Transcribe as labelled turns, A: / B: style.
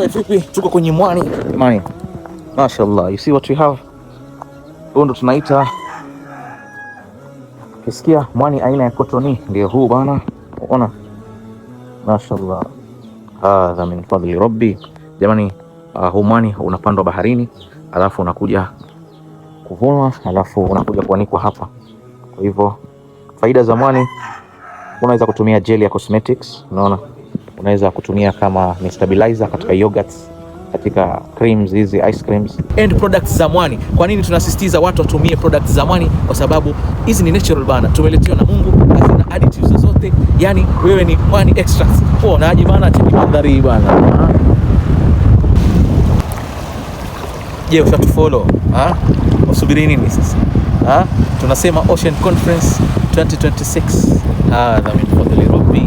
A: Vipi? Tuko kwenye mwani. Mwani. Mashallah. You see what we have? Huu ndo tunaita, kisikia mwani aina ya kotoni, ndio huu bana. Unaona? Mashallah. Hadha min fadli rabbi. Jamani, huu mwani unapandwa baharini, alafu unakuja kuvunwa, alafu unakuja kuanikwa hapa. Kwa hivyo faida za mwani, unaweza kutumia gel ya cosmetics, unaona? Unaweza kutumia kama ni stabilizer katika yogurts, katika creams hizi, ice creams. End products za mwani. Kwa nini tunasisitiza watu watumie products za mwani? Kwa sababu hizi ni natural bana, tumeletewa na Mungu, hazina additives zozote. Yani wewe ni mwani extracts. Na aje bana, mandhari bana. Je, ushatufollow? Usubiri nini sasa? Tunasema Ocean Conference 2026. Hadha min fadli rabbi.